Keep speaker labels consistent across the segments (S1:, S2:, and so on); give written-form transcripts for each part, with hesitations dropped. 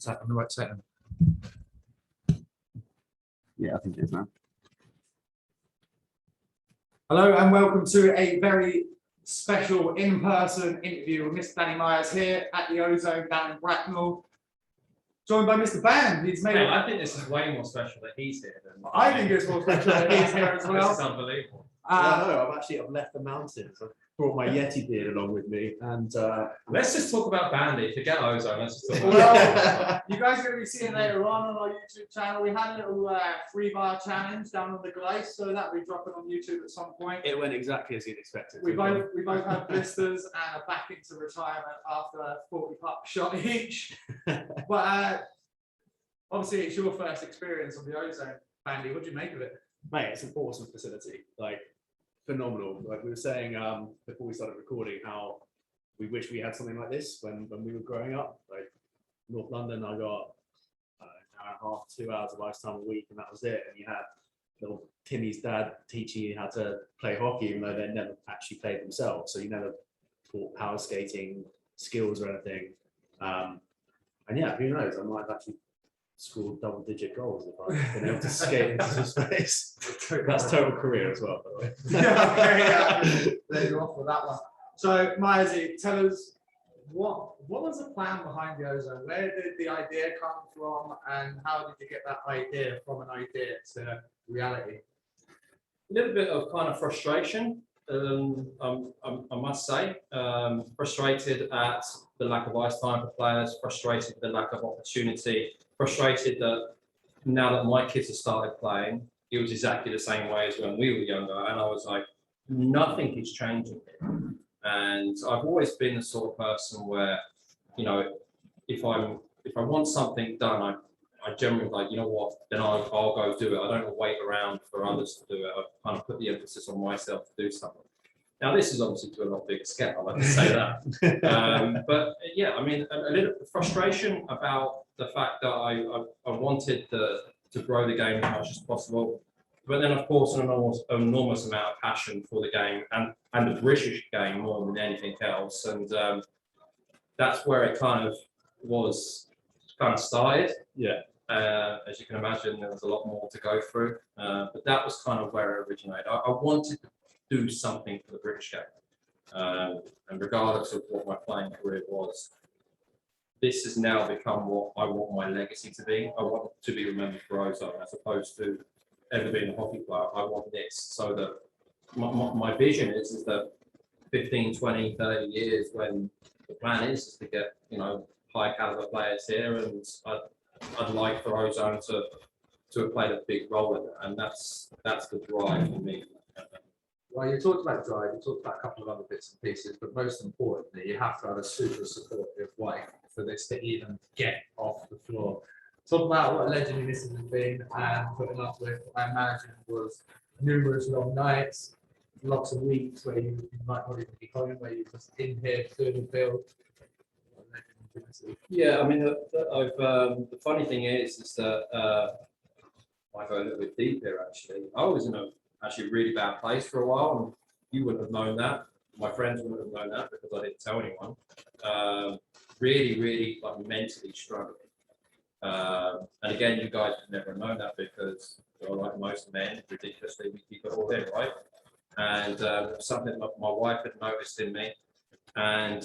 S1: Tap on the right setting.
S2: Yeah, I think it is now.
S1: Hello and welcome to a very special in-person interview with Mr. Danny Meyers here at the Ozone down in Bracknell. Joined by Mr. Band. He's made.
S3: Hey, I think this is way more special that he's here than.
S1: I think it's more special that he's here as well.
S3: This is unbelievable.
S2: No, I've left the mountains. I've brought my Yeti beard along with me, and
S3: Let's just talk about Bandy. Forget Ozone. Let's just talk about
S1: Well, you guys are going to be seeing later on our YouTube channel. We had a little free bar challenge down on the Gleis, so that'll be dropping on YouTube at some point.
S2: it went exactly as you'd expected.
S1: We both had blisters and are back into retirement after a 40-putt shot each. But obviously, it's your first experience on the Ozone, Bandy. What do you make of it?
S2: Mate, it's an awesome facility, like phenomenal. Like we were saying before we started recording, how we wish we had something like this when we were growing up. Like North London, I got an hour and a half, 2 hours of ice time a week, and that was it. And you had little Timmy's dad teaching you how to play hockey, even though they never actually played themselves. So you never taught power skating skills or anything. And yeah, who knows? I might have actually scored double-digit goals if I've been able to skate into some space. That's total career as well, by the way.
S1: Yeah, okay, there you're off with that one. So, Myersy, tell us what was the plan behind the Ozone? Where did the idea come from, and how did you get that idea from an idea to reality?
S3: A little bit of kind of frustration, I must say. Frustrated at the lack of ice time for players, frustrated with the lack of opportunity, frustrated that now that my kids have started playing, it was exactly the same way as when we were younger. And I was like, nothing is changing here. And I've always been the sort of person where, you know, if I want something done, I generally like, you know what, then I'll go do it. I don't wait around for others to do it. I kind of put the emphasis on myself to do something. Now, this is obviously to a lot bigger scale, I like to say that. But yeah, I mean, a little frustration about the fact that I wanted to grow the game as much as possible. But then, of course, an enormous amount of passion for the game and the British game more than anything else. And that's where it kind of started.
S2: Yeah.
S3: As you can imagine, there was a lot more to go through. But that was kind of where it originated. I wanted to do something for the British game. And regardless of what my playing career was, this has now become what I want my legacy to be. I want to be remembered for Ozone as opposed to ever being a hockey player. I want this so that my vision is that 15, 20, 30 years when the plan is to get, you know, high caliber players here, and I'd like for Ozone to have played a big role in it, and that's the drive for me.
S1: Well, you talked about drive, you talked about a couple of other bits and pieces, but most importantly, you have to have a super supportive wife for this to even get off the floor. Talk about what a legend this has been and putting up with, I imagine, was numerous long nights, lots of weeks where you might not even be home, where you're just in here doing the build.
S3: Yeah, I mean, the funny thing is that I go a little bit deep here. Actually, I was in a actually really bad place for a while, and you wouldn't have known that. My friends wouldn't have known that because I didn't tell anyone. Really, like mentally struggling. And again, you guys would never have known that because you're like most men, ridiculously, we keep it all in, right? And something that my wife had noticed in me, and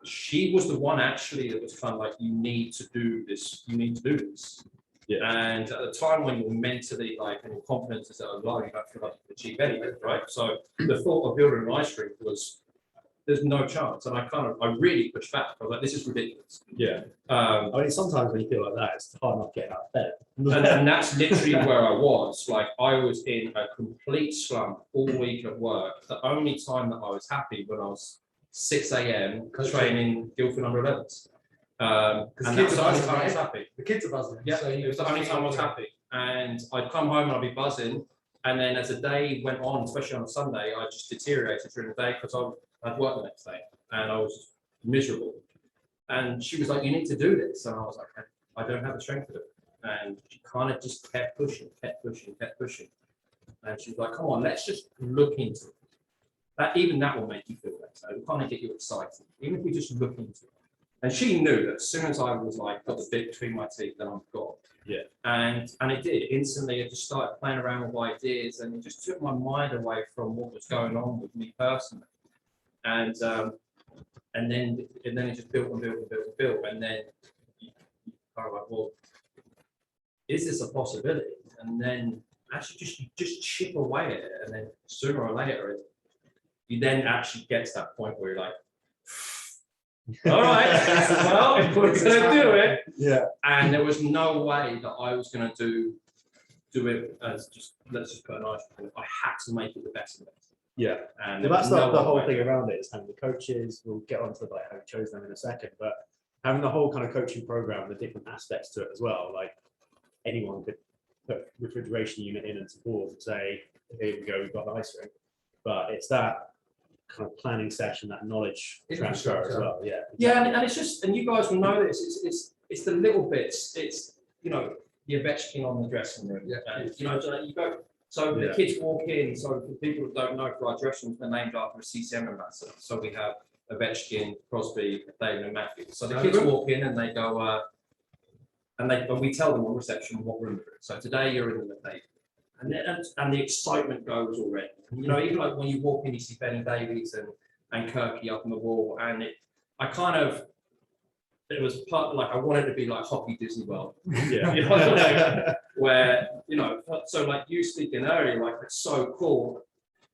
S3: she was the one actually that was kind of like, you need to do this, you need to do this. Yeah. And at the time when you're mentally like, and your confidence is at a low, you don't feel like you can achieve anything, right? So the thought of building an ice rink was, there's no chance. And I really pushed back. I was like, this is ridiculous.
S2: Yeah. I mean, sometimes when you feel like that, it's hard enough getting out of bed.
S3: And that's literally where I was. Like, I was in a complete slump all week at work. The only time that I was happy when I was 6 a.m. training Guildford under 11s. And that's the only time I was happy.
S1: The kids are buzzing.
S3: Yeah, so it was the only time I was happy. And I'd come home and I'd be buzzing. And then as the day went on, especially on a Sunday, I just deteriorated during the day because I'd work the next day and I was miserable. And she was like, you need to do this. And I was like, I don't have the strength to do it. And she kind of just kept pushing. And she was like, come on, let's just look into it. Even that will make you feel better. It will kind of get you excited. Even if we just look into it. And she knew that as soon as I was like got the bit between my teeth, then I'm gone.
S2: Yeah.
S3: And it did instantly. I just started playing around with ideas, and it just took my mind away from what was going on with me personally. And then it just built and built and built and built, and then you kind of like, well, is this a possibility? And then actually just chip away at it, and then sooner or later, you then actually get to that point where you're like, all right, well, we're gonna do it.
S2: Yeah.
S3: And there was no way that I was gonna do it as just let's just put an ice cream. I had to make it the best of it.
S2: Yeah.
S3: And
S2: Well, that's
S3: there was
S2: the
S3: no
S2: whole
S3: way.
S2: thing around it is having the coaches. We'll get onto like how we chose them in a second, but having the whole kind of coaching program, the different aspects to it as well. Like anyone could put refrigeration unit in and support and say, here we go, we've got the ice rink. But it's that kind of planning session, that knowledge transfer as well. Yeah.
S3: Yeah, and it's just, and you guys will know this. It's the little bits. It's the Ovechkin on the dressing room.
S1: Yeah.
S3: And, you go. So the kids walk in. So for people that don't know, for our dressing rooms, they're named after a CCM ambassador. So we have Ovechkin, Crosby, David, and Matthews. So the kids walk in and they go, and we tell them on reception what room they're in. So today you're in the Navy. And the excitement goes already. Even like when you walk in, you see Benny Davies and Kirky up on the wall, and it was part like I wanted to be like Hockey Disney World.
S2: Yeah.
S3: Where so like you speaking earlier, like it's so cool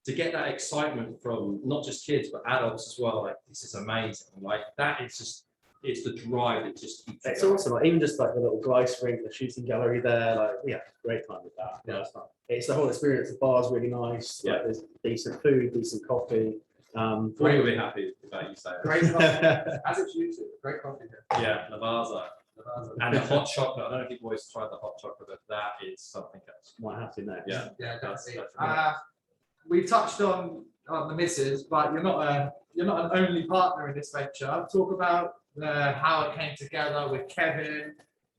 S3: to get that excitement from not just kids but adults as well. Like this is amazing. Like that is just. It's the drive that just keeps.
S2: It's awesome. Like even just like the little ice rink, the shooting gallery there. Like great time with that.
S3: Yeah.
S2: It's the whole experience. The bar's really nice.
S3: Yeah.
S2: Like, there's decent food, decent coffee.
S3: We'll be happy about you saying
S1: Great coffee. As it's usual, great coffee here.
S3: yeah, Lavazza. And the hot chocolate. I don't know if you've always tried the hot chocolate, but that is something else.
S2: Might have to next.
S3: Yeah.
S1: Yeah,
S3: That's
S1: we've touched on the missus, but you're not an only partner in this venture. Talk about how it came together with Kevin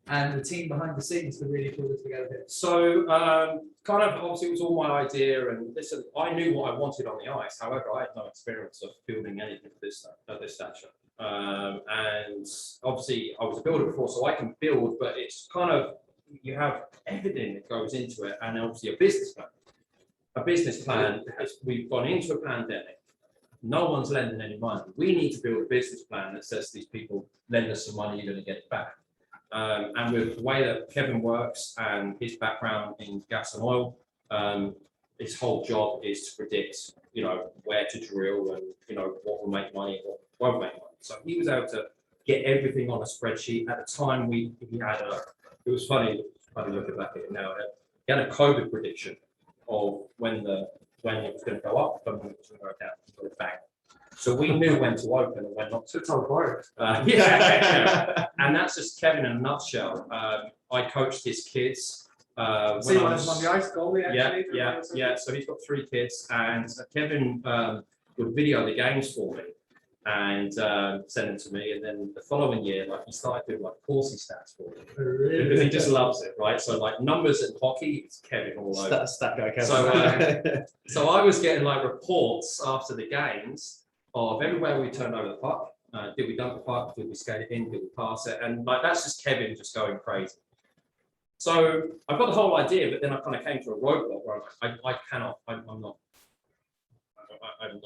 S1: and the team behind the scenes to really pull this together here.
S3: So kind of obviously it was all my idea, and listen, I knew what I wanted on the ice. However, I had no experience of building anything of this stature. And obviously I was a builder before, so I can build, but it's kind of you have everything that goes into it, and obviously a business plan. A business plan. We've gone into a pandemic. No one's lending any money. We need to build a business plan that says to these people, lend us some money, you're going to get it back. And with the way that Kevin works and his background in gas and oil, his whole job is to predict, where to drill and, what will make money and what won't make money. So he was able to get everything on a spreadsheet. At the time, he had it was funny looking back at it now. He had a COVID prediction of when it was going to go up and when it was going to go down. So bang. So we knew when to open and when not to. Yeah. And that's just Kevin in a nutshell. I coached his kids.
S1: So you wanted on the ice goalie actually?
S3: Yeah. So he's got 3 kids, and Kevin would video the games for me and send them to me. And then the following year, like he started doing like Corsi stats for me because he just loves it, right? So like numbers in hockey, it's Kevin all over.
S2: Stat guy Kevin.
S3: So I was getting like reports after the games of everywhere we turned over the puck. Did we dump the puck? Did we skate it in? Did we pass it? And like that's just Kevin just going crazy. So I got the whole idea, but then I kind of came to a roadblock where I'm not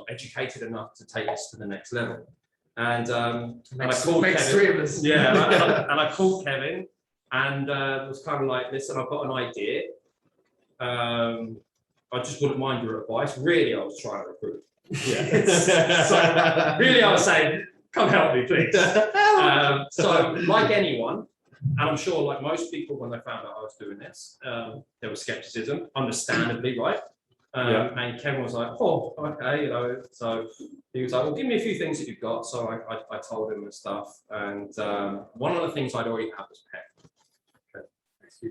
S3: educated enough to take this to the next level. And I called Kevin. Yeah, and I called Kevin, and it was kind of like, listen, I've got an idea. I just wouldn't mind your advice. Really, I was trying to recruit. Yeah. So really, I was saying, come help me, please. So like anyone, and I'm sure like most people, when they found out I was doing this, there was skepticism, understandably, right? And Kevin was like, oh, okay, so he was like, well, give me a few things that you've got. So I told him and stuff. And one of the things I'd already had was PEP.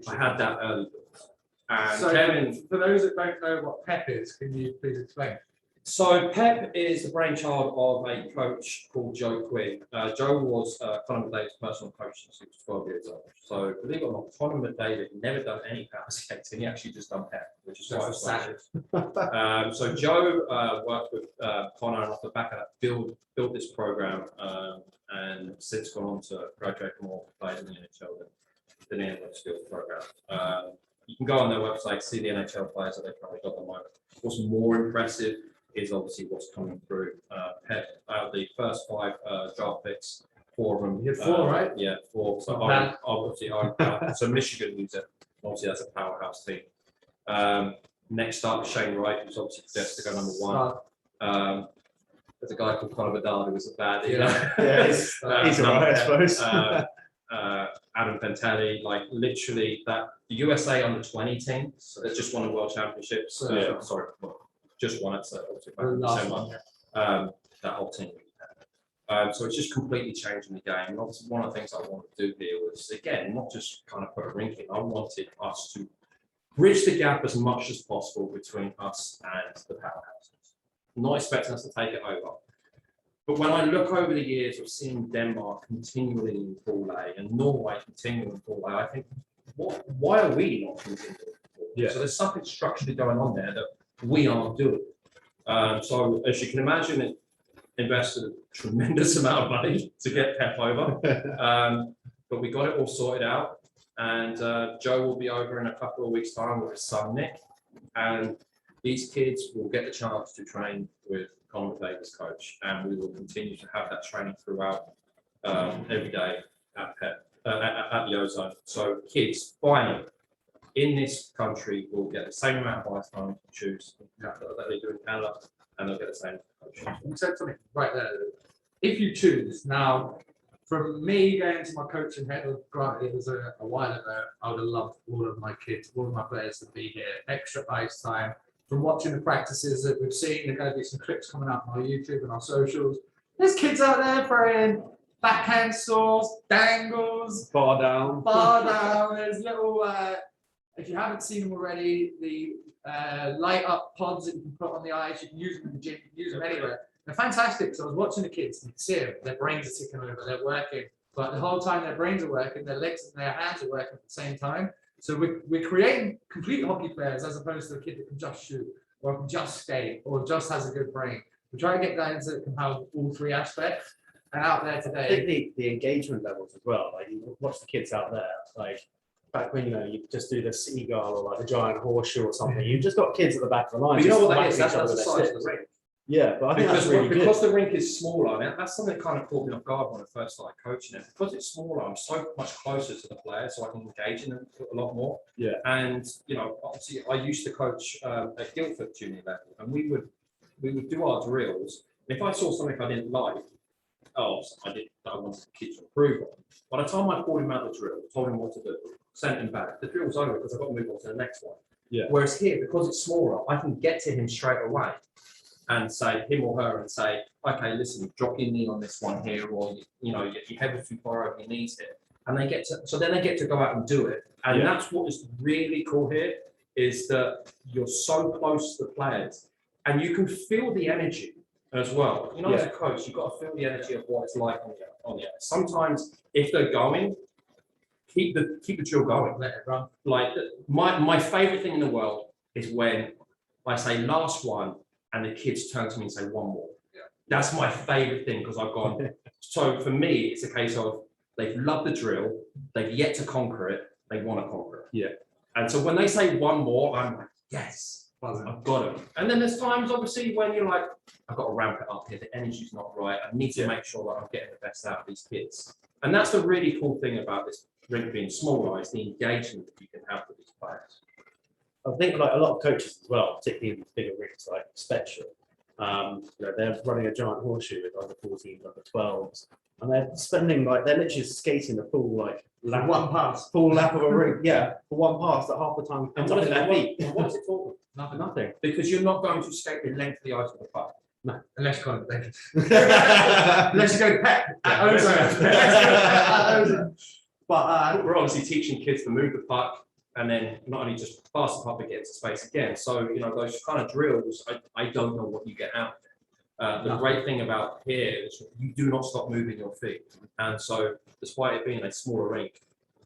S3: I had that early. And
S1: So
S3: Kevin,
S1: for those that don't know what PEP is, can you please explain?
S3: So Pep is the brainchild of a coach called Joe Quinn. Joe was Conor McDavid's personal coach since he was 12 years old. So believe it or not, Conor McDavid never done any power skating. He actually just done Pep, which is quite sad. So Joe worked with Conor and off the back of that built this program and since gone on to graduate more players in the NHL than the NHL skills program. You can go on their website, see the NHL players that they've currently got at the moment. What's more impressive is obviously what's coming through. Pep, out of the first 5 draft picks, 4 of them.
S1: You had 4, right?
S3: Yeah, 4. So so Michigan needs it. Obviously, that's a powerhouse team. Next up, Shane Wright, who's obviously projected to go number 1. There's a guy called Conor Bedard who was a bad.
S2: Yeah, he's alright, I suppose.
S3: Adam Fantelli, like literally that the USA under 20 team that just won the World Championships. Sorry, just won it. So obviously back in December. That whole team. So it's just completely changing the game. And obviously, one of the things I wanted to do here was again not just kind of put a rink in. I wanted us to bridge the gap as much as possible between us and the powerhouses. Not expecting us to take it over. But when I look over the years of seeing Denmark continually in Pool A and Norway continuing in Pool A, I think, why are we not continuing? So there's something structurally going on there that we aren't doing. So as you can imagine, it invested a tremendous amount of money to get Pep over. But we got it all sorted out. And Joe will be over in a couple of weeks' time with his son, Nick. And these kids will get the chance to train with Conor McDavid's coach, and we will continue to have that training throughout every day at Pep, at the Ozone. So kids finally in this country will get the same amount of ice time to choose that they do in Canada, and they'll get the same coach.
S1: You said something right there. If you choose now, from me going into my coaching head, granted it was a while ago, I would have loved all of my kids, all of my players to be here, extra ice time. From watching the practices that we've seen, there are going to be some clips coming up on our YouTube and our socials. There's kids out there throwing backhand saws, dangles,
S2: Bar down.
S1: There's little, if you haven't seen them already, the light up pods that you can put on the ice, you can use them in the gym, you can use them anywhere. They're fantastic. So I was watching the kids, and you can see them, their brains are ticking over, they're working. But the whole time their brains are working, their legs and their hands are working at the same time. So we're creating complete hockey players as opposed to a kid that can just shoot or can just skate or just has a good brain. We try to get guys that can have all 3 aspects. And out there today,
S2: I think the engagement levels as well. Like you watch the kids out there, like back when you just do the seagull or like the giant horseshoe or something. You've just got kids at the back of the line.
S3: But you know what that is?
S2: That's
S3: That's the size of the rink.
S2: Yeah, but I think that's really good.
S3: Because the rink is smaller, and that's something that kind of caught me off guard when I first started coaching it. Because it's smaller, I'm so much closer to the players, so I can engage in them a lot more.
S2: Yeah.
S3: And obviously, I used to coach at Guildford junior level, and we would do our drills. If I saw something I didn't like, I wanted the kids to improve on. By the time I pulled him out the drill, told him what to do, sent him back, the drill's over because I've got to move on to the next one.
S2: Yeah.
S3: Whereas here, because it's smaller, I can get to him straight away and say him or her and say, okay, listen, drop your knee on this one here, or your head was too far over your knees here, and they get to go out and do it. And that's what is really cool here is that you're so close to the players, and you can feel the energy as well. As a coach, you've got to feel the energy of what it's like on the ice. Sometimes if they're going, keep the drill going.
S1: let it run.
S3: Like my favorite thing in the world is when I say last one and the kids turn to me and say one more.
S1: Yeah.
S3: That's my favorite thing because I've gone. So for me, it's a case of they've loved the drill, they've yet to conquer it, they want to conquer it.
S2: Yeah.
S3: And so when they say one more, I'm like, yes, I've got it. And then there's times obviously when you're like, I've got to ramp it up here, the energy's not right, I need to make sure that I'm getting the best out of these kids. And that's the really cool thing about this rink being smaller, is the engagement that you can have with these players.
S2: I think like a lot of coaches as well, particularly in these bigger rinks like Spectrum, they're running a giant horseshoe with under 14s, under 12s, and they're spending they're literally skating the full full lap of a rink, for one pass that half the time.
S3: And what is it for?
S2: Nothing.
S3: Because you're not going to skate the length of the ice of the puck.
S1: No, unless you can't think. Unless you go Pep at Ozone. But
S3: we're obviously teaching kids to move the puck, and then not only just pass the puck but get into space again. So, you know, those kind of drills, I don't know what you get out of it. The great thing about here is you do not stop moving your feet. And so despite it being a smaller rink,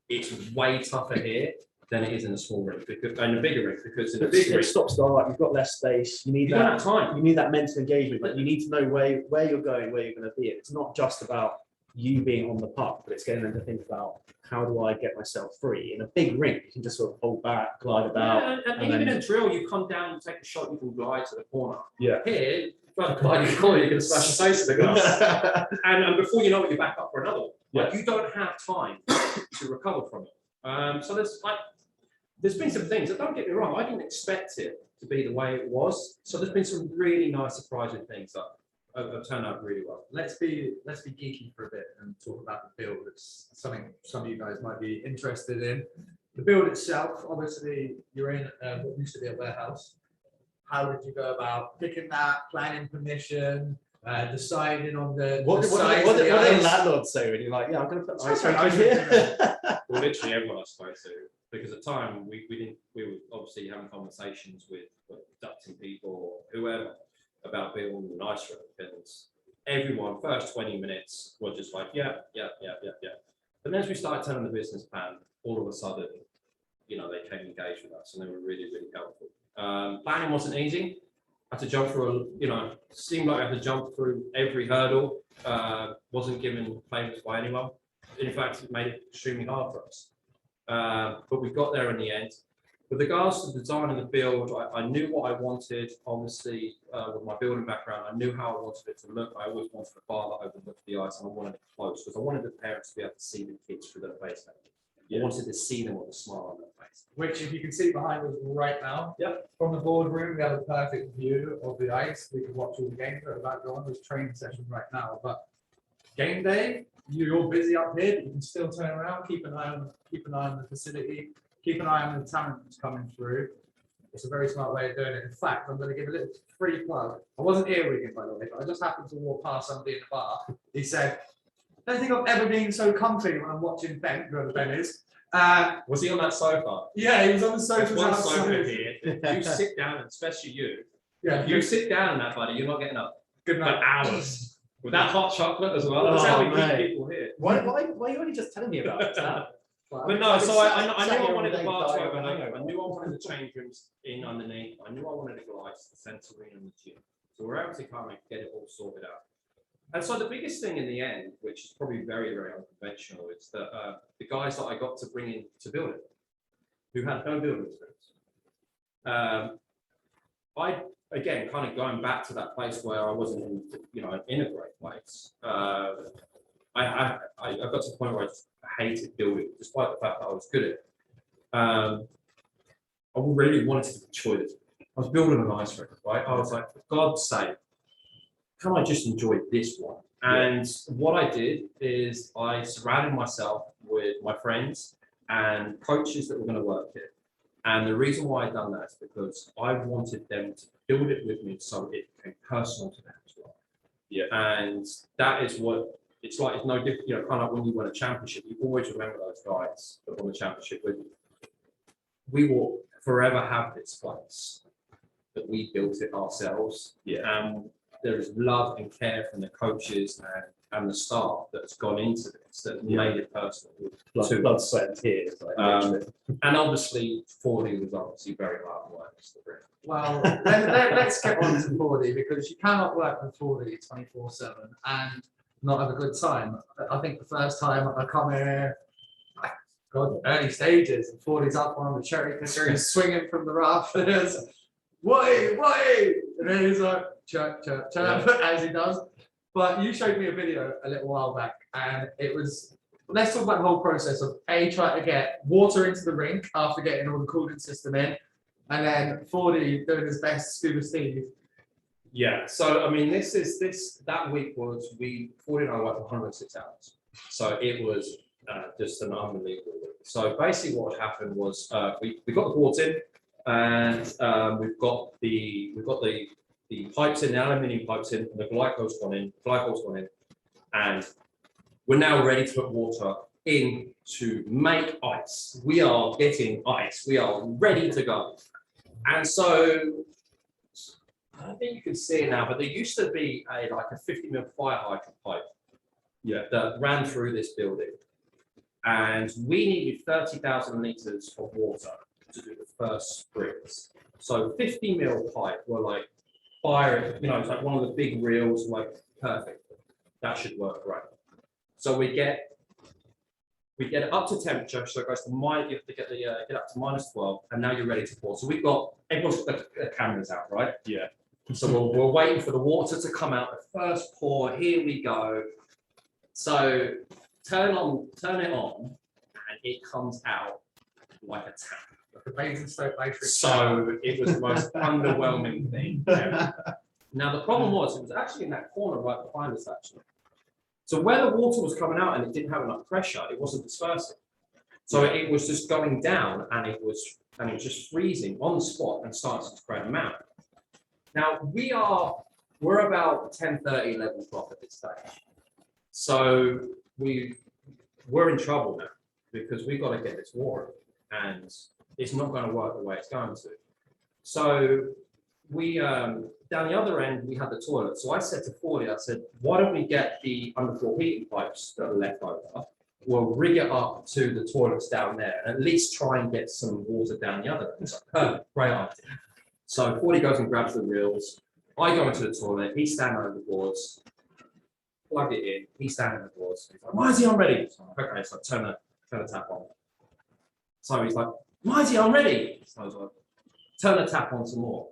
S3: it's way tougher here than it is in a small rink, because, and a bigger rink, because in a big
S2: It
S3: rink,
S2: stops start, you've got less space, you need
S3: you don't
S2: that,
S3: have time.
S2: you need that mental engagement, like you need to know where you're going, where you're going to be. It's not just about you being on the puck, but it's getting them to think about, how do I get myself free? In a big rink, you can just sort of hold back, glide about.
S3: Yeah, and
S2: and
S3: even
S2: then-
S3: in a drill, you come down, you take a shot, you can glide to the corner.
S2: Yeah.
S3: Here, try to glide in the corner, you're going to smash your face in the glass. and before you know it, you're back up for another one. Like, you don't have time to recover from it. So there's been some things that, don't get me wrong, I didn't expect it to be the way it was. So there's been some really nice surprising things that have turned out really well.
S1: Let's be geeky for a bit and talk about the build. It's something some of you guys might be interested in. The build itself, obviously, you're in what used to be a warehouse. How did you go about picking that, planning permission, deciding on the
S2: What did the landlord say when you're like, yeah, I'm going to put ice rink in here?
S3: Well, literally everyone I spoke to, because at the time we were obviously having conversations with ducting people or whoever about building an ice rink, and everyone first 20 minutes were just like, yeah. But then as we started telling the business plan, all of a sudden, you know, they came engaged with us, and they were really, really helpful. Planning wasn't easy. I had to jump through, seemed like I had to jump through every hurdle. Wasn't given favours by anyone. In fact, it made it extremely hard for us. But we got there in the end. With regards to the design and the build, I knew what I wanted. Obviously, with my building background, I knew how I wanted it to look. I always wanted a bar that overlooked the ice, and I wanted it close because I wanted the parents to be able to see the kids through their face. I wanted to see them with a smile on their face.
S1: Which, if you can see behind us right now, from the boardroom, we have a perfect view of the ice. We can watch all the games that are about to go on. There's training session right now, but game day, you're all busy up here, but you can still turn around, keep an eye on the facility, keep an eye on the talent that's coming through. It's a very smart way of doing it. In fact, I'm going to give a little free plug. I wasn't earwigging, by the way, but I just happened to walk past somebody in the bar. He said, I don't think I've ever been so comfy when I'm watching Ben, whoever Ben is.
S3: Was he on that sofa?
S1: Yeah, he was on the sofa.
S3: There's one sofa here. You sit down, and especially you.
S1: Yeah,
S3: You sit down in that, buddy. You're not getting up
S1: good
S3: for
S1: night.
S3: hours with that hot chocolate as well.
S2: Oh,
S3: That's how we
S2: mate.
S3: keep people here.
S2: Why are you only just telling me about that?
S3: But no, so I knew I wanted the bar to overhang. I knew I wanted the change rooms in underneath. I knew I wanted the glass, the sensory, and the gym. So we're able to kind of get it all sorted out. And so the biggest thing in the end, which is probably very, very unconventional, is that the guys that I got to bring in to build it, who had no building experience. I, again, kind of going back to that place where I wasn't in a great place. I got to the point where I just hated building, despite the fact that I was good at it. I really wanted to enjoy it. I was building an ice rink, right? I was like, for God's sake, can I just enjoy this one? And what I did is I surrounded myself with my friends and coaches that were going to work here. And the reason why I'd done that is because I wanted them to build it with me so it became personal to them as well.
S2: Yeah.
S3: And that is what it's like. It's no different, kind of when you win a championship, you always remember those guys that won the championship with you. We will forever have this place that we built it ourselves.
S2: Yeah.
S3: And there is love and care from the coaches and the staff that's gone into this that made it personal.
S2: Blood, sweat, and tears. Like,
S3: And obviously, 40 was obviously very hard work.
S1: Well, let's get on to 40, because you cannot work with 40 24/7 and not have a good time. I think the first time I come here, God, early stages, and 40's up on the cherry picker, he's swinging from the rafters. Way! And then he's like, chirp, as he does. But you showed me a video a little while back, and it was, let's talk about the whole process of trying to get water into the rink after getting all the cooling system in, and then 40 doing his best scuba Steve.
S3: Yeah, so I mean, that week was 40 and I worked 106 hours. So it was just an unbelievable week. So basically what happened was we got the boards in, and we've got the pipes in, the aluminium pipes in, and the glycol's gone in, and we're now ready to put water in to make ice. We are getting ice. We are ready to go. And so I don't think you can see it now, but there used to be like a 50 mil fire hydrant pipe that ran through this building. And we needed 30,000 litres of water to do the first sprints. So 50 mil pipe were like fire, you know, it's like one of the big reels, like perfect. That should work great. So we get it up to temperature, so it goes to minus. You have to get up to -12, and now you're ready to pour. So we've got everyone's got the cameras out, right?
S2: Yeah.
S3: So we're waiting for the water to come out. The first pour. Here we go. So turn it on, and it comes out like a tap.
S1: Like a Basingstoke Electric.
S3: So it was the most underwhelming thing ever. Now the problem was it was actually in that corner right behind us actually. So where the water was coming out and it didn't have enough pressure, it wasn't dispersing. So it was just going down and it was just freezing on the spot and starting to create a mountain. Now we're about 10:30, 11 o'clock at this stage. So we're in trouble now because we've got to get this water and it's not going to work the way it's going to. So we down the other end we had the toilet. So I said to Fordy, I said, why don't we get the underfloor heating pipes that are left over? We'll rig it up to the toilets down there and at least try and get some water down the other end. It's like, perfect, great idea. So Fordy goes and grabs the reels. I go into the toilet. He's standing over the boards. Plug it in. He's standing over the boards. He's like, why is he unready? So I'm like, okay, so turn the tap on. So he's like, why is he unready? So I was like, turn the tap on some more.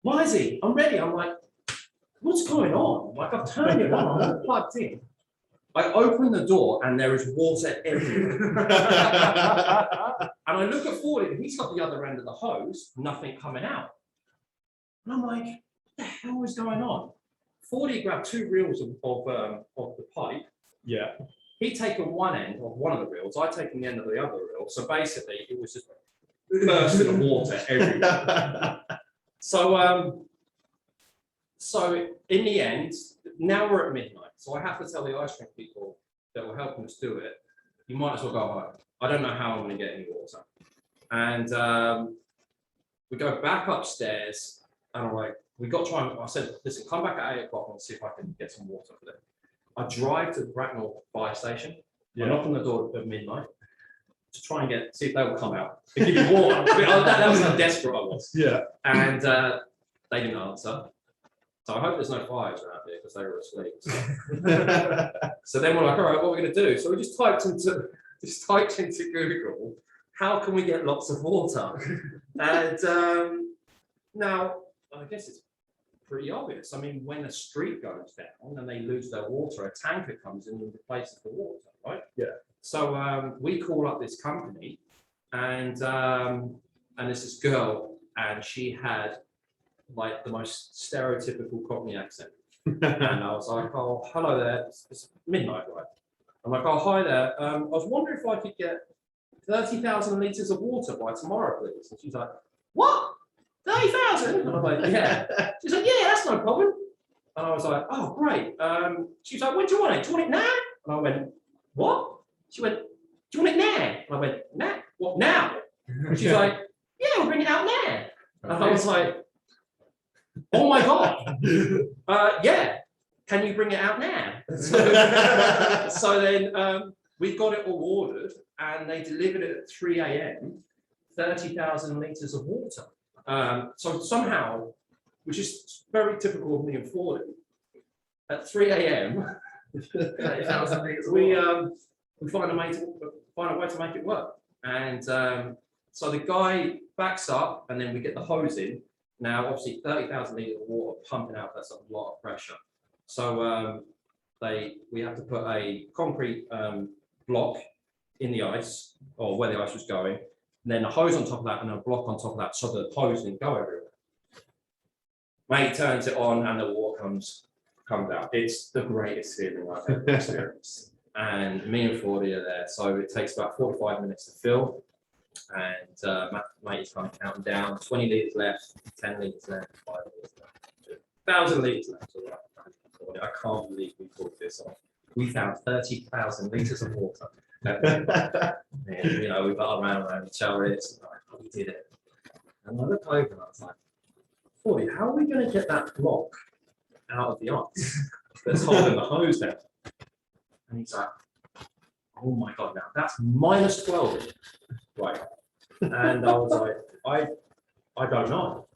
S3: Why is he? I'm ready. I'm like, what's going on? Like I've turned it on, I'm plugged in. I open the door and there is water everywhere. And I look at Fordy and he's got the other end of the hose, nothing coming out. And I'm like, what the hell is going on? Fordy grabbed 2 reels of the pipe.
S2: Yeah.
S3: He'd taken one end of one of the reels, I'd taken the end of the other reel. So basically it was just bursting of water everywhere. So in the end, now we're at midnight. So I have to tell the ice rink people that were helping us do it, you might as well go home. I don't know how I'm going to get any water. And we go back upstairs and I'm like, we got to try and, I said, listen, come back at 8 o'clock and see if I can get some water for them. I drive to the Bracknell fire station. I knock on the door at midnight to try and see if they will come out and give me water. That was how desperate I was.
S2: Yeah.
S3: And they didn't answer. So I hope there's no fires around here because they were asleep. So then we're like, all right, what are we going to do? So we just typed into Google, how can we get lots of water? And now I guess it's pretty obvious. I mean, when a street goes down and they lose their water, a tanker comes in and replaces the water, right?
S2: Yeah.
S3: So we call up this company, and there's this girl, and she had like the most stereotypical Cockney accent. And I was like, oh, hello there. It's midnight, right? I'm like, oh, hi there. I was wondering if I could get 30,000 litres of water by tomorrow, please. And she's like, what? 30,000? And I'm like, yeah. She's like, yeah, that's no problem. And I was like, oh, great. She's like, when do you want it? Do you want it now? And I went, what? She went, do you want it now? And I went, now? What, now? And she's like, yeah, we'll bring it out now. And I was like, oh my God. Yeah. Can you bring it out now? So then we got it all ordered and they delivered it at 3 a.m., 30,000 litres of water. So somehow, which is very typical of me and Fordy, at 3 a.m., we find a way to make it work. And so the guy backs up and then we get the hose in. Now, obviously 30,000 litres of water pumping out, that's a lot of pressure. So we have to put a concrete block in the ice, or where the ice was going, and then a hose on top of that and a block on top of that so the hose didn't go everywhere. Mate turns it on and the water comes out. It's the greatest feeling I've ever experienced. And me and Fordy are there, so it takes about 45 minutes to fill. And mate is kind of counting down, 20 litres left, 10 litres left, 5 litres left, 1,000 litres left. So I can't believe we pulled this off. We found 30,000 litres of water. And, you know, we got around each other. It's like, oh, we did it. And I look over and I was like, Fordy, how are we going to get that block out of the ice that's holding the hose down? And he's like, oh my God, now that's minus 12. Right. And I was like, I don't know.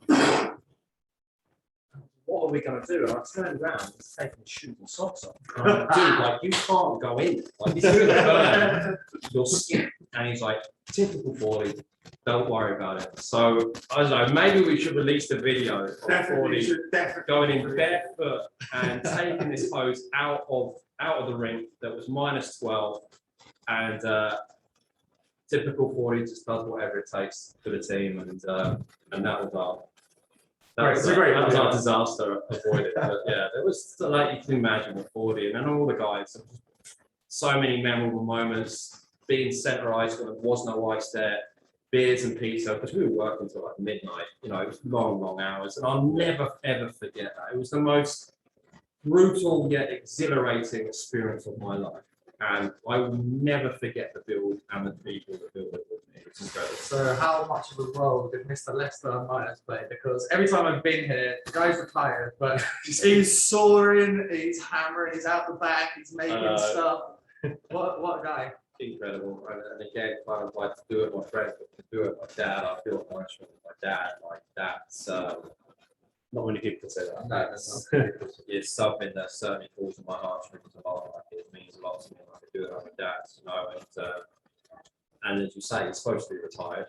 S3: What are we going to do? And I turned around and he's taking shoes and socks off. And I'm like, dude, like, you can't go in. Like, this is going to burn your skin. And he's like, typical 40. Don't worry about it. So I don't know. Maybe we should release the video of 40 going in barefoot and taking this hose out of the rink that was minus 12, and typical 40 just does whatever it takes for the team, and that was our. That was our disaster avoided. But yeah, there was, like, you can imagine with 40, and then all the guys. So many memorable moments. Being centre ice when there was no ice there. Beers and pizza, because we were working till like midnight, you know, it was long hours. And I'll never, ever forget that. It was the most brutal yet exhilarating experience of my life. And I will never forget the build and the people that built it with me. It's incredible.
S1: So how much of a role did Mr. Lester and Myers play? Because every time I've been here, the guy's retired, but he's soaring, he's hammering, he's out the back, he's making stuff. What a guy.
S3: Incredible. And again, kind of like to do it with my friends, but to do it with my dad, I feel emotional with my dad. Like, that's
S2: Not many people can say that.
S3: that's it's something that certainly pulls on my heartstrings a lot. Like, it means a lot to me. Like, to do it with my dad, you know, and as you say, he's supposed to be retired.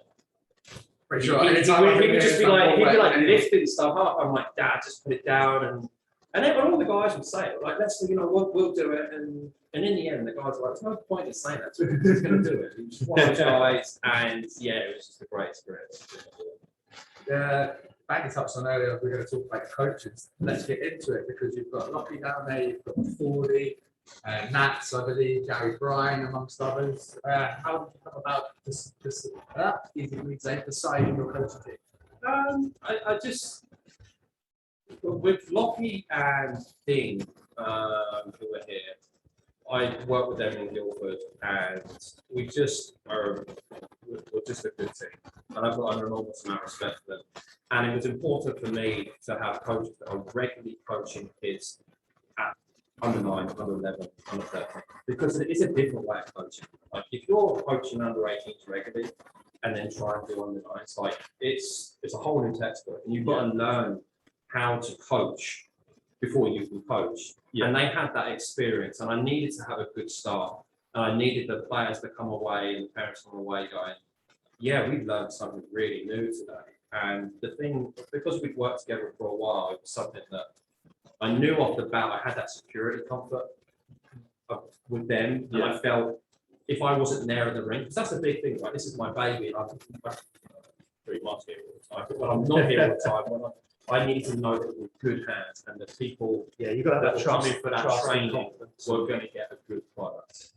S1: Pretty sure.
S3: He would just be like, he'd be like
S1: Yeah.
S3: lifting stuff up. I'm like, Dad, just put it down, and then all the guys would say it, like, let's, you know, we'll do it, and in the end, the guys were like, there's no point in saying that. He's going to do it. He was one of those guys, and yeah, it was just a great experience.
S1: Yeah, Bandy touched on earlier, we're going to talk about coaches. Let's get into it, because you've got Lockie down there, you've got Fordy, Nats, I believe, Gary Bryan, amongst others. How did you come about this easy for me to say, deciding your coaching team?
S3: I just, with Lockie and Dean, who were here, I worked with them in Guildford, and we just we're just a good team, and I've got an enormous amount of respect for them. And it was important for me to have coaches that are regularly coaching kids at under 9, under 11, under 13, because it is a different way of coaching. Like, if you're coaching under 18s regularly and then try and do under 9s, like, it's a whole new textbook, and you've got to learn how to coach before you can coach.
S2: Yeah.
S3: And they had that experience, and I needed to have a good start. And I needed the players to come away and the parents come away going, yeah, we've learned something really new today. And the thing, because we've worked together for a while, it was something that I knew off the bat. I had that security comfort with them. And I felt if I wasn't there at the rink, because that's a big thing, right? This is my baby. I'm pretty much here all the time. But when I'm not here all the time, when I need to know that we're good hands, and the people
S2: You got to
S3: that
S2: have that
S3: were
S2: trust,
S3: coming for that
S2: trust and
S3: training
S2: confidence.
S3: were going to get a good product.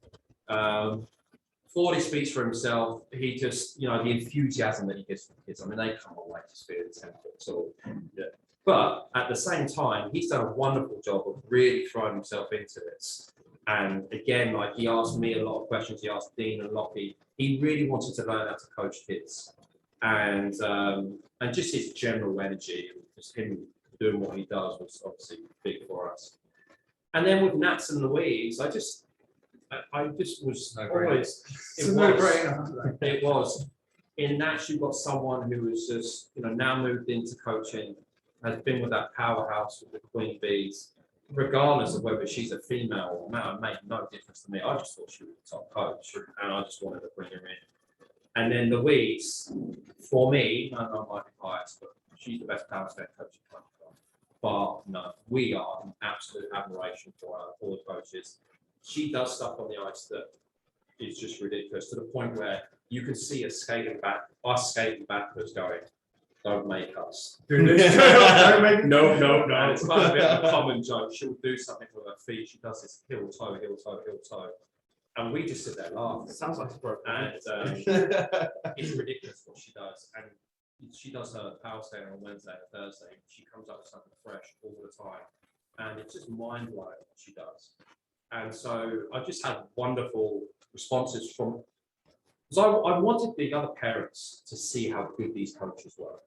S3: Fordy speaks for himself. He just, you know, the enthusiasm that he gives for kids. I mean, they come away just feeling 10 foot tall. Yeah. But at the same time, he's done a wonderful job of really throwing himself into this. And again, like, he asked me a lot of questions. He asked Dean and Lockie. He really wanted to learn how to coach kids, and just his general energy, just him doing what he does, was obviously big for us. And then with Nats and Louise, I just was always, it was in Nats, you've got someone who is just, you know, now moved into coaching, has been with that powerhouse with the Queen Bees, regardless of whether she's a female or male. It made no difference to me. I just thought she was the top coach, and I just wanted to bring her in. And then Louise, for me, I know I might be biased, but she's the best power spec coach in the country. But no, we are an absolute admiration for her, all the coaches. She does stuff on the ice that is just ridiculous, to the point where you can see us skating backwards going, don't make us. No. It's kind of a bit of a common joke. She'll do something with her feet. She does this heel toe. And we just sit there laughing.
S2: Sounds like it's broken.
S3: And it's ridiculous what she does. And she does her power skating on Wednesday and Thursday. She comes up with something fresh all the time. And it's just mind blowing what she does. And so I just had wonderful responses from, because I wanted the other parents to see how good these coaches were.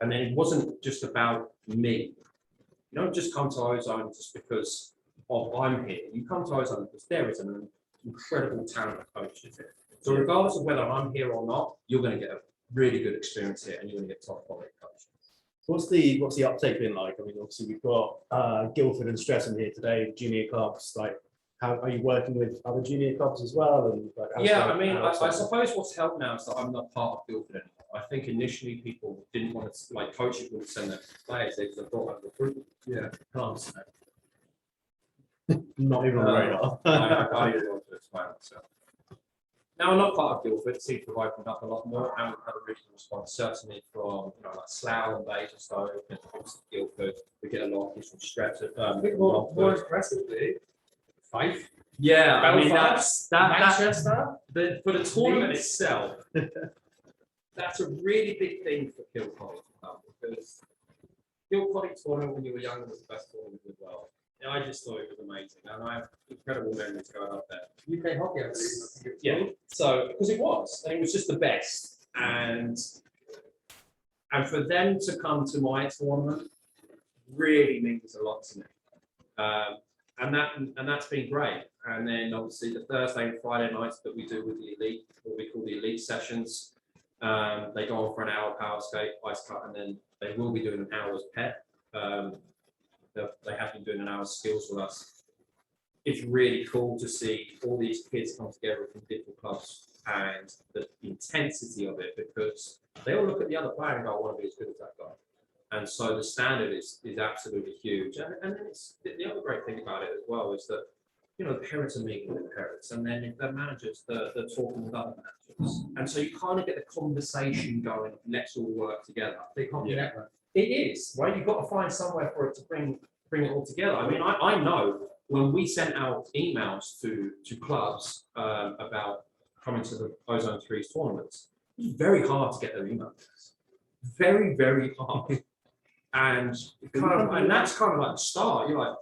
S3: And then it wasn't just about me. You don't just come to Ozone just because I'm here. You come to Ozone because there is an incredible talent of coaches here. So regardless of whether I'm here or not, you're going to get a really good experience here and you're going to get top quality coaching.
S2: What's the uptake been like? I mean, obviously we've got Guildford and Streatham here today, junior clubs. Like, how are you working with other junior clubs as well? And like,
S3: Yeah, I mean, I suppose what's helped now is that I'm not part of Guildford anymore. I think initially people didn't want to, like, coaches wouldn't send their players because they thought I'd recruit.
S1: Yeah.
S3: Can't.
S2: not even on the radar.
S3: I can't even want to explain myself. Now I'm not part of Guildford. Seems to have opened up a lot more, and we've had a really good response, certainly from like Slough and Basingstoke and Guildford. We get a lot of kids from Streatham.
S1: More impressively, Fife.
S3: Yeah, I mean
S1: Belfast,
S3: that
S1: Manchester.
S3: for the tournament
S1: Leeds.
S3: itself. That's a really big thing for Kilcolly because Kilcolly tournament when you were younger was the best tournament in the world. And I just thought it was amazing, and I have incredible memories going up there.
S1: UK hockey, I believe.
S3: Yeah, so because it was, and it was just the best, and for them to come to my tournament really means a lot to me, and that's been great. And then obviously the Thursday and Friday nights that we do with the elite, what we call the elite sessions, they go on for an hour power skate, ice cut, and then they will be doing an hour's pet. They have been doing an hour's skills with us. It's really cool to see all these kids come together from different clubs and the intensity of it, because they all look at the other player and go, I want to be as good as that guy. And so the standard is absolutely huge. And then it's the other great thing about it as well is that, you know, the parents are meeting with the parents, and then if they're managers, they're talking with other managers. And so you kind of get the conversation going, let's all work together.
S1: Big hockey network.
S3: It is, right? You've got to find somewhere for it to bring it all together. I mean, I know when we sent out emails to clubs about coming to the Ozone 3's tournaments, it was very hard to get their emails. Very, very hard. And that's kind of like the start. You're like,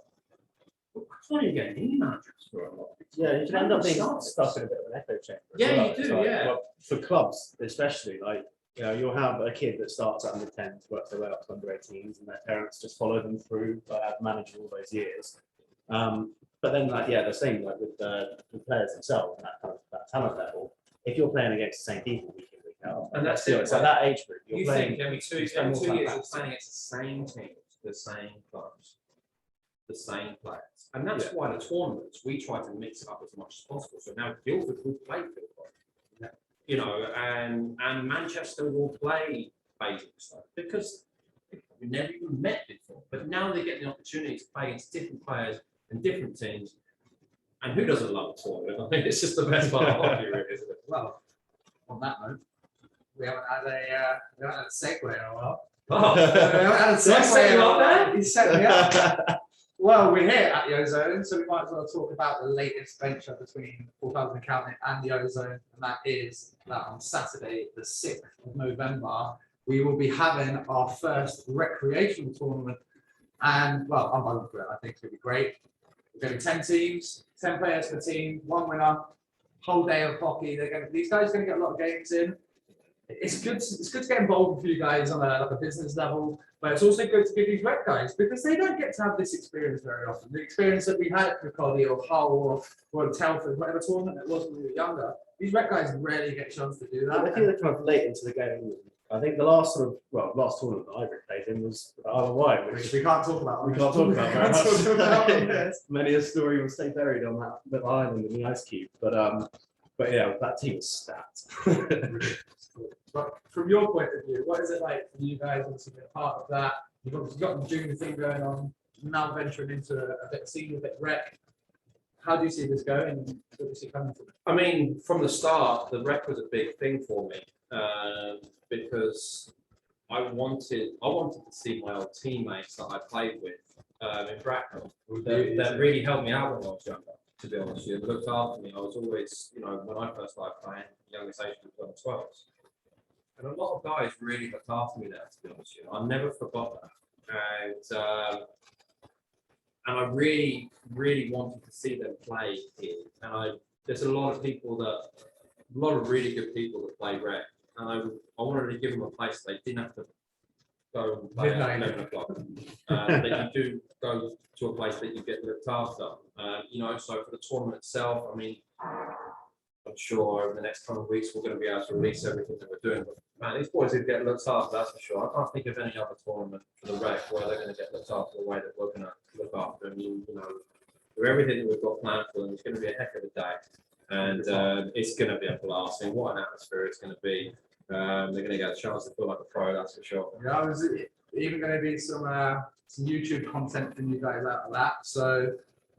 S3: well, I can't even get an email address for a lot of these.
S2: Yeah, you can end up being stuck in a bit of an echo chamber.
S3: Yeah, you do, yeah.
S2: Well, for clubs, especially, like, you know, you'll have a kid that starts at under 10s, works their way up to under 18s, and their parents just follow them through, like, have managed all those years. But then, like, yeah, the same, like with the players themselves, and that kind of that talent level. If you're playing against the same people week in, week out,
S3: And that's
S2: it.
S3: it,
S2: So
S3: right?
S2: that age group,
S3: You
S2: you're
S3: think
S2: playing.
S3: every 2 years
S2: spend more time
S3: you're
S2: practicing.
S3: playing against the same teams, the same clubs, the same players. And that's
S2: Yeah.
S3: why the tournaments, we try to mix it up as much as possible. So now Guildford will play Guildford.
S1: Yeah.
S3: You know, and Manchester will play Basingstoke because we never even met before. But now they get the opportunity to play against different players and different teams. And who doesn't love a tournament? I mean, it's just the best part of hockey, really, isn't it?
S1: Well, on that note, we haven't had a segue in a while.
S3: Oh,
S1: We haven't had a
S3: Did I set
S1: in
S3: you
S1: a
S3: up
S1: while.
S3: there?
S1: You set me up. Well, we're here at the Ozone, so we might as well talk about the latest venture between 4000 Accounting and the Ozone, and that is that on Saturday, the 6th of November, we will be having our first recreational tournament. And, well, I'm hoping for it. I think it's going to be great. We're going to be 10 teams, 10 players per team, one winner, whole day of hockey. These guys are going to get a lot of games in. It's good to get involved with you guys on a business level, but it's also good to give these rec guys, because they don't get to have this experience very often. The experience that we had at Kirkcaldy or Hull or Telford, whatever tournament it was when we were younger, these rec guys rarely get a chance to do
S2: I
S1: that.
S2: think they're kind of late into the game. I think the last tournament that I played in was Isle of Wight, which
S1: We can't talk about.
S2: we can't talk about very
S1: We can't talk about
S2: much.
S1: this.
S2: Many a story will stay buried on that little island in the ice cube. But yeah, that team is stacked.
S1: But from your point of view, what is it like for you guys to be a part of that? You've obviously got the junior thing going on, now venturing into a bit senior, a bit rec. How do you see this going? What do you see coming from it?
S3: I mean, from the start, the rec was a big thing for me, because I wanted to see my old teammates that I played with in Bracknell. That really helped me out when I was younger, to be honest with you. They looked after me. I was always, you know, when I first started playing, youngest age was 12s. And a lot of guys really looked after me there, to be honest with you. I never forgot that. And and I really, really wanted to see them play here. And there's a lot of really good people that play rec, and I wanted to give them a place they didn't have to go and play at 11 o'clock. That you do go to a place that you get looked after. So for the tournament itself, I mean, I'm sure over the next couple of weeks we're going to be able to release everything that we're doing. But man, these boys will get looked after, that's for sure. I can't think of any other tournament for the rec where they're going to get looked after the way that we're going to look after them. Do everything that we've got planned for them. It's going to be a heck of a day, and it's going to be a blast. And what an atmosphere it's going to be. They're going to get a chance to feel like a pro, that's for sure.
S1: Yeah, I was even going to be some YouTube content from you guys out of that. So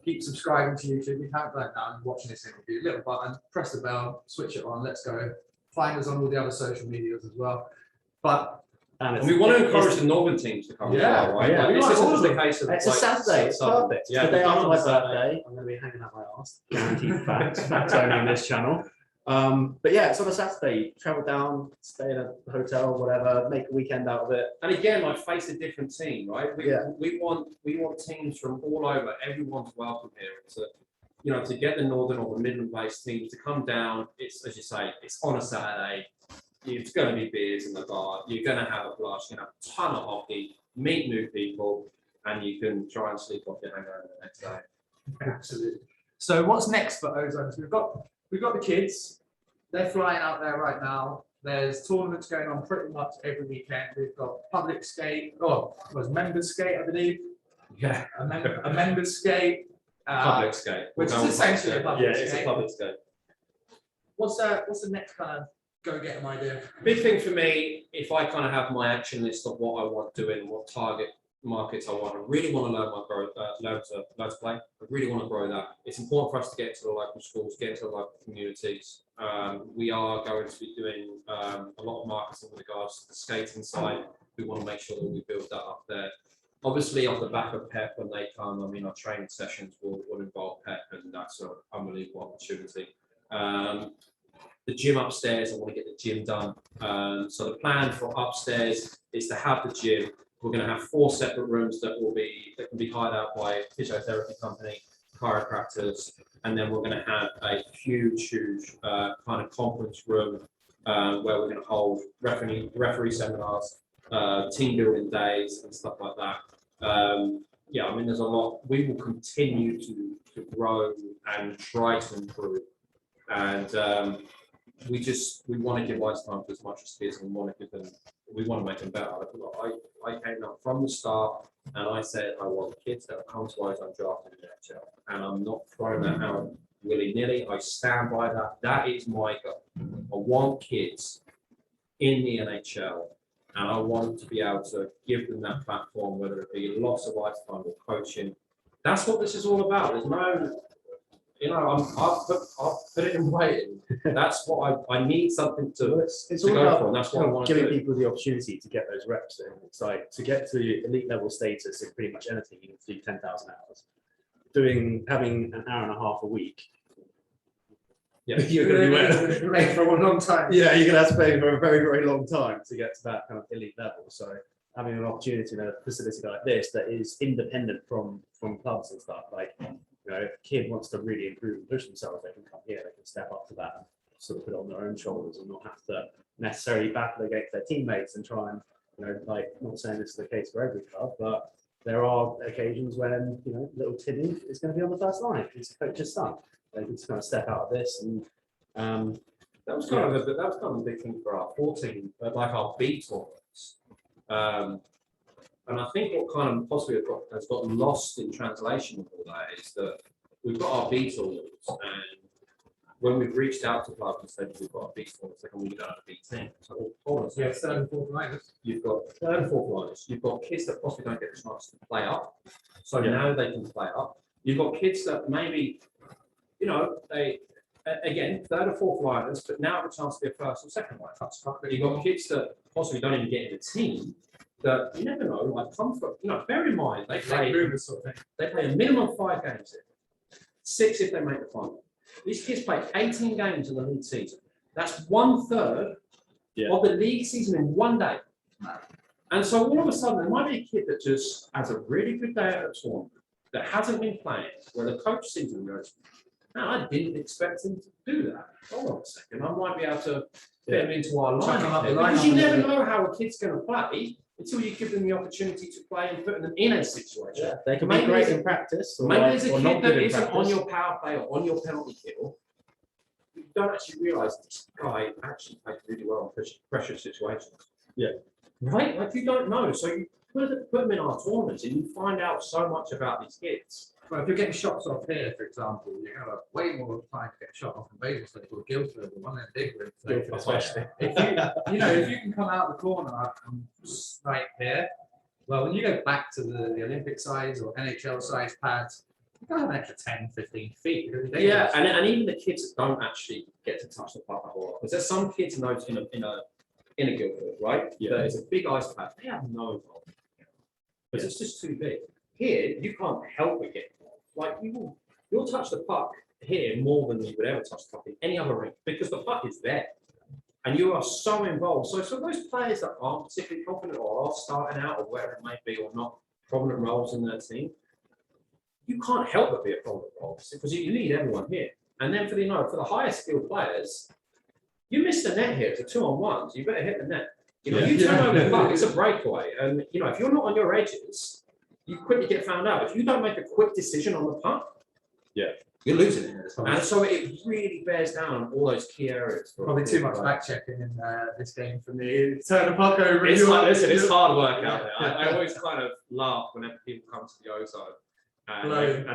S1: keep subscribing to YouTube. If you haven't done it now and watching this interview, little button, press the bell, switch it on, let's go. Find us on all the other social medias as well. But
S3: and we want to encourage the northern teams to come.
S1: Yeah,
S3: right?
S4: yeah.
S3: Like, this isn't just a case of
S4: It's a Saturday. It's perfect.
S3: Yeah,
S4: The day
S3: we've done
S4: after
S3: it
S4: my
S3: on Saturday.
S4: birthday, I'm going to be hanging out my arse. Guaranteed facts only on this channel. But yeah, it's on a Saturday. Travel down, stay in a hotel, whatever, make a weekend out of it.
S3: And again, like face a different team, right?
S4: Yeah.
S3: We want teams from all over. Everyone's welcome here to get the northern or the Midland-based teams to come down. It's, as you say, it's on a Saturday. It's going to be beers in the bar. You're going to have a blast. You're going to have a ton of hockey, meet new people, and you can try and sleep off your hangover the next day.
S1: absolutely. So what's next for Ozone? So we've got the kids. They're flying out there right now. There's tournaments going on pretty much every weekend. We've got public skate. Oh, it was members skate, I believe.
S3: Yeah,
S1: A members skate.
S3: public skate.
S1: Which
S3: We're
S1: is
S3: going
S1: essentially a public
S3: Yeah, it's a
S1: skate.
S3: public skate.
S1: What's the next kind of go get them idea?
S3: Big thing for me, if I kind of have my action list of what I want doing, what target markets I really want to learn learn to play. I really want to grow that. It's important for us to get to the local schools, get to the local communities. We are going to be doing a lot of marketing with regards to the skating side. We want to make sure that we build that up there. Obviously, off the back of PEP, when they come, I mean, our training sessions will involve PEP, and that's an unbelievable opportunity. The gym upstairs, I want to get the gym done. So the plan for upstairs is to have the gym. We're going to have 4 separate rooms that can be hired out by a physiotherapy company, chiropractors, and then we're going to have a huge kind of conference room where we're going to hold referee seminars, team building days, and stuff like that. Yeah, I mean, there's a lot. We will continue to grow and try to improve, and we want to give ice time to as much as kids, and we want to make them better. I came up from the start and I said I want kids that come to Ozone drafted in the NHL, and I'm not throwing that out willy-nilly. I stand by that. That is my goal. I want kids in the NHL, and I want to be able to give them that platform, whether it be lots of ice time or coaching. That's what this is all about. There's no, I'll put it in writing. That's what I need something to
S4: It's
S3: to
S4: all
S3: go
S4: about
S3: for, and that's what I want to
S4: giving
S3: do.
S4: people the opportunity to get those reps in. It's like to get to elite level status in pretty much anything, you can do 10,000 hours. Having an hour and a half a week.
S3: Yeah,
S4: You're going to be
S1: Wait for a long time.
S4: Yeah, you're going to have to pay for a very, very long time to get to that kind of elite level. So having an opportunity in a facility like this that is independent from clubs and stuff, like, if a kid wants to really improve and push themselves, they can come here, they can step up to that and sort of put it on their own shoulders and not have to necessarily battle against their teammates and try and, not saying this is the case for every club, but there are occasions when, little Timmy is going to be on the first line. He's a coach's son. They can just kind of step out of this and
S3: that was kind of a big thing for our 14, like our B tournaments. And I think what kind of possibly has got lost in translation of all that is that we've got our B tournaments, and when we've reached out to clubs and said we've got a B tournament, it's like, we don't have a B team. So tournaments,
S1: Yeah, 3rd and 4th liners.
S3: you've got 3rd and 4th liners. You've got kids that possibly don't get the chance to play up, so now they can play up. You've got kids that maybe, they again 3rd or 4th liners, but now have a chance to be a 1st or 2nd liner. You've got kids that possibly don't even get in the team. That you never know, like come from, bear in mind, they play a minimum of 5 games here, 6 if they make the final. These kids play 18 games in the league season. That's 1/3 of the league season in one day. And so all of a sudden, there might be a kid that just has a really good day at a tournament, that hasn't been playing, where the coach sees him and goes, man, I didn't expect him to do that. Hold on a second, I might be able to fit him into our
S1: Chuck him
S3: lineup.
S1: up the
S3: here." Because
S1: lineup
S3: you
S1: a
S3: never
S1: little bit.
S3: know how a kid's going to play until you give them the opportunity to play and put them in a situation.
S4: Yeah, they can be
S3: Maybe
S4: great
S3: there's-
S4: in practice. Or,
S3: Maybe there's a
S4: or
S3: kid
S4: not
S3: that
S4: good in
S3: isn't on
S4: practice.
S3: your power play or on your penalty kill. You don't actually realise this guy actually plays really well in pressure situations.
S4: Yeah.
S3: Right? Like you don't know. So you put them in our tournaments and you find out so much about these kids.
S1: Well, if you're getting shots off here, for example, you're going to have way more time to get a shot off in Basingstoke or Guildford or one of them big rinks.
S4: Guildford especially.
S1: If you can come out the corner and right here, well, when you go back to the Olympic size or NHL size pads, you're going to have an extra 10, 15 feet.
S3: Yeah, and even the kids that don't actually get to touch the puck a whole lot. Because there's some kids in a Guildford, right?
S4: Yeah.
S3: That is a big ice pad. They have no involvement. Because it's just too big. Here, you can't help but get involved. Like you'll touch the puck here more than you would ever touch the puck in any other rink because the puck is there. And you are so involved. So those players that aren't particularly confident or are starting out or whatever it may be or not prominent roles in their team, you can't help but be a prominent role because you need everyone here. And then for the highest skilled players, you miss the net here. It's a 2-on-1, so you better hit the net. You turn over the puck, it's a breakaway. And if you're not on your edges, you quickly get found out. If you don't make a quick decision on the puck, you're losing it. And so it really bears down on all those key areas.
S1: Probably too much back checking in this game for me. Turn the puck over.
S3: It's hard work out there. I always kind of laugh whenever people come to the Ozone and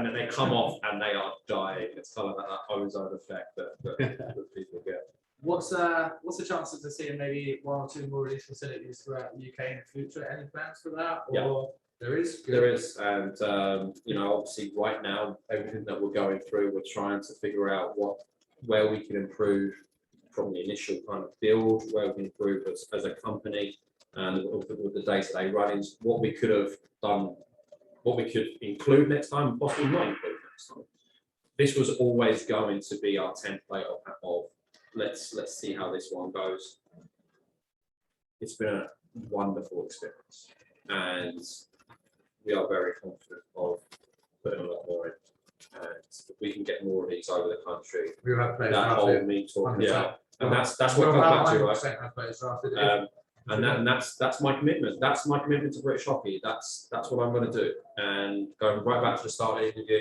S3: then they come off and they are dying. It's kind of that Ozone effect that people get.
S1: What's the chances of seeing maybe one or two more of these facilities throughout the UK in the future? Any plans for that? Or
S3: Yeah.
S1: There is.
S3: There is, and obviously right now, everything that we're going through, we're trying to figure out where we can improve from the initial kind of build, where we can improve as a company, and with the day-to-day runnings, what we could have done, what we could include next time, and possibly not include next time. This was always going to be our template of let's see how this one goes. It's been a wonderful experience, and we are very confident of putting a lot more in. And if we can get more of these over the country,
S1: We will have players
S3: that
S1: drafted.
S3: whole me talking
S1: 100%.
S3: about, and that's what
S1: We'll
S3: comes
S1: have
S3: back to, right?
S1: 100% have players drafted.
S3: And that's my commitment. That's my commitment to British hockey. That's what I'm going to do. And going right back to the start of the interview,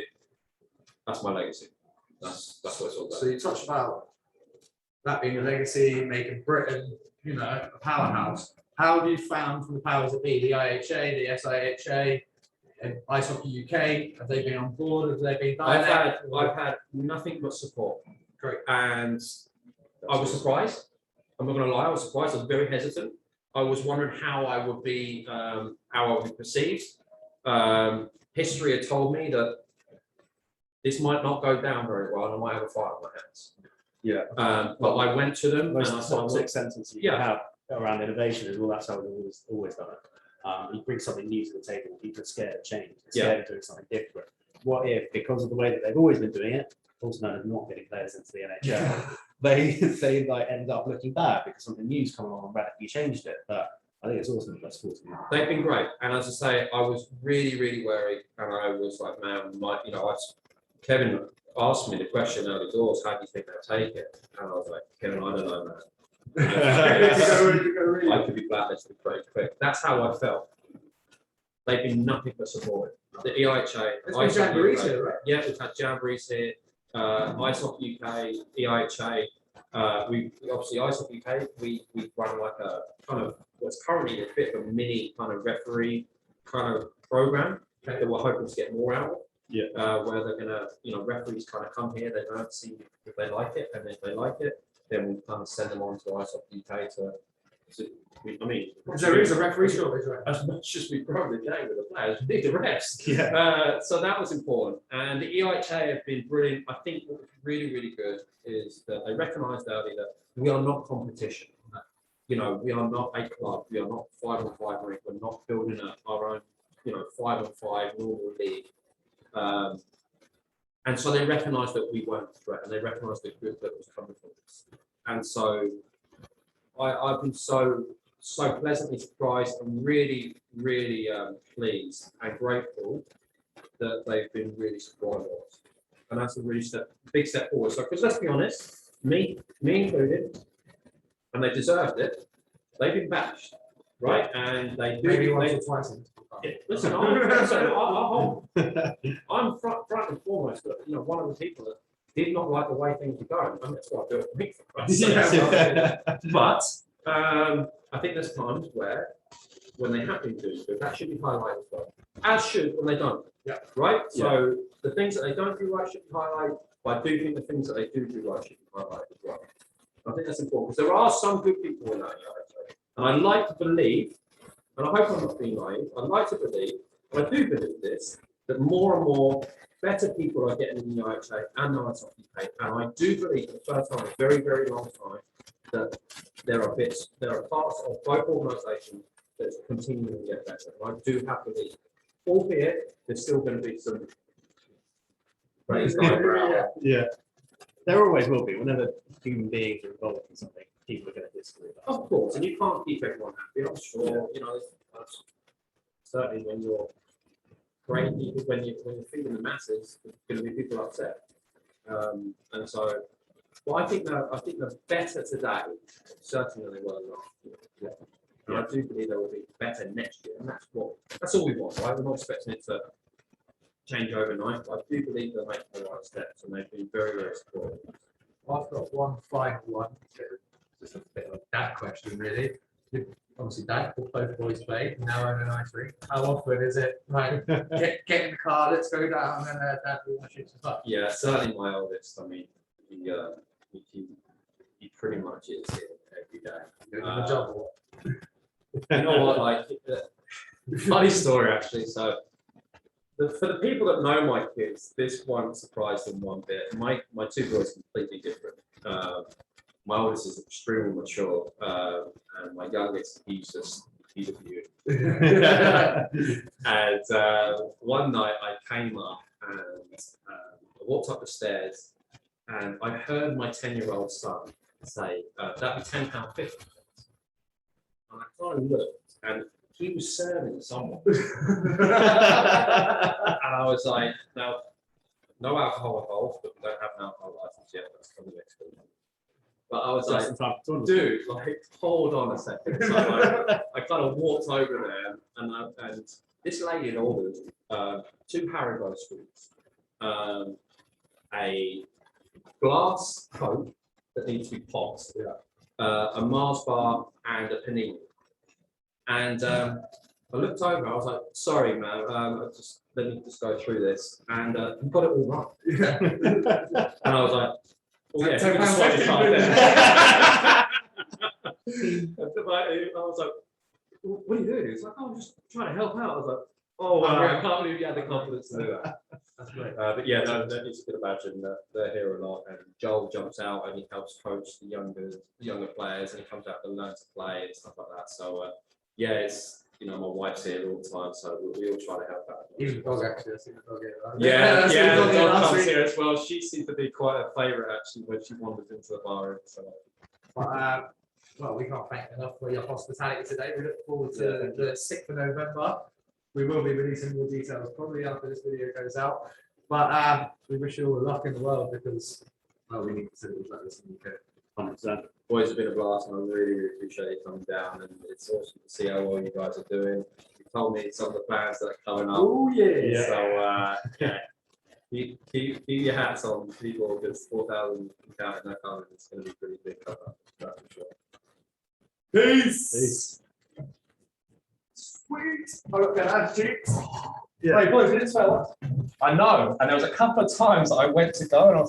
S3: that's my legacy. That's what it's all
S1: So
S3: about.
S1: you touched about that being a legacy, making Britain, a powerhouse. How have you found from the powers that be, the IHA, the SIHA, and Ice Hockey UK? Have they been on board? Have they been direct?
S3: I've had nothing but support.
S1: Great.
S3: And I was surprised. I'm not going to lie. I was surprised. I was very hesitant. I was wondering how I would be perceived. History had told me that this might not go down very well, and I might have a fight on my hands.
S4: Yeah.
S3: But I went to them,
S4: Most
S3: and I said,
S4: toxic sentence you
S3: Yeah.
S4: have around innovation is, well, that's how we've always done it. You bring something new to the table, people are scared of change, they're scared of doing something different. What if, because of the way that they've always been doing it, also known as not getting players into the NHL, they like end up looking bad because something new's come along and radically changed it. But I think it's awesome that that's sports.
S3: they've been great. And as I say, I was really, really worried, and I was like, man, Kevin asked me the question early doors, how do you think they'll take it? And I was like, Kevin, I don't know, man. I could be blacklisted pretty quick. That's how I felt. They've been nothing but supportive. The EIHA,
S1: It's been jamborees here, right?
S3: Yeah, we've had jamborees here. Ice Hockey UK, EIHA. We obviously Ice Hockey UK. We run like a kind of what's currently a bit of a mini kind of referee kind of program that we're hoping to get more out of.
S4: Yeah.
S3: Where they're gonna, referees kind of come here, they don't see if they like it, and if they like it, then we kind of send them on to Ice Hockey UK
S1: There is a referee shortage, right?
S3: as much as we probably can with the players, we need the rest.
S4: Yeah.
S3: So that was important. And the EIHA have been brilliant. I think what was really, really good is that they recognised early that we are not competition. We are not a club. We are not 5-on-5 rink. We're not building our own, 5-on-5 normal league. And so they recognised that we weren't a threat, and they recognised the good that was coming from us. And so I've been so pleasantly surprised and really, really pleased and grateful that they've been really supportive of. And that's a really big step forward. So, because let's be honest, me included, and they deserved it. They've been bashed, right? And they do.
S1: Maybe once or twice.
S3: Listen, I'm front and foremost, you know, one of the people that did not like the way things were going. I mean, that's why I do it for me. But I think there's times where, when they have been doing good, that should be highlighted as well. As should when they don't.
S1: Yeah.
S3: Right? So the things that they don't do right should be highlighted, but I do think the things that they do right should be highlighted as well. I think that's important, because there are some good people in that area. And I like to believe, and I hope I'm not being naive, I'd like to believe, and I do believe this, that more and more better people are getting in the IHA and the ice hockey pay. And I do believe for the first time in a very, very long time that there are parts of both organisations that's continuing to get better. And I do have to believe, albeit there's still going to be some raised eyebrow.
S4: Yeah, there always will be. Whenever human beings are involved in something, people are going to disagree about it.
S3: Of course, and you can't keep everyone happy. I'm sure, you know, certainly when you're great people, when you're feeding the masses, there's going to be people upset. And so, well, I think they're better today, certainly than they were last year. And I do believe they will be better next year, and that's all we want, right? We're not expecting it to change overnight, but I do believe they're making the right steps, and they've been very, very supportive.
S1: I've got one final one. So just a bit of a dad question, really. Obviously, dad, both boys play, now own an ice rink. How often is it like get in the car, let's go down, and dad will watch it as
S3: Yeah, certainly my oldest. I mean, he pretty much is here every day.
S1: Doing the job.
S3: You know what? Like, funny story actually. So, for the people that know my kids, this won't surprise them one bit. My two boys are completely different. My oldest is extremely mature, and my youngest, he's a beaut. And one night I came up and I walked up the stairs, and I heard my 10-year-old son say, "That'd be £10.50." And I kind of looked, and he was serving someone. And I was like, "Now, no alcohol involved, but we don't have an alcohol license yet. That's coming next week." But I was like, "Dude, like, hold on a second." So I kind of walked over there, and this lady had ordered 2 Haribo sweets, a glass Coke that needs to be popped, a Mars bar, and a panini. And I looked over, I was like, "Sorry, man, let me just go through this." And he got it all right. And I was like, "Oh yeah, so we just swipe the card there." I was like, "What are you doing?" He's like, "Oh, I'm just trying to help out." I was like, "Oh, I can't believe you had the confidence to do that."
S1: That's great.
S3: But yeah, no, you can imagine that they're here a lot, and Joel jumps out and he helps coach the younger players, and he comes out to learn to play and stuff like that. So yeah, it's, you know, my wife's here all the time, so we all try to help out.
S1: Even the dog, actually, I see the dog here. Right?
S3: Yeah,
S1: The
S3: the dog comes
S1: week.
S3: here as well. She seems to be quite a favourite actually when she wanders into the bar. So.
S1: But, well, we can't thank you enough for your hospitality today. We look forward to the 6th of November. We will be releasing more details probably after this video goes out. But we wish you all the luck in the world, because, well, we need facilities like this in the UK.
S4: 100%.
S3: Boys, it's been a blast, and I really, really appreciate you coming down, and it's awesome to see how well you guys are doing. You told me some of the plans that are coming up.
S1: Oh yeah.
S3: So yeah, keep your hats on, people, because 4,000 counting that coming is going to be pretty big cover. That's for sure.
S1: Peace. Sweet. Oh, look at that, cheeks.
S4: Yeah.
S1: Hey, boys, this fella.
S5: I know, and there was a couple of times that I went to go and I was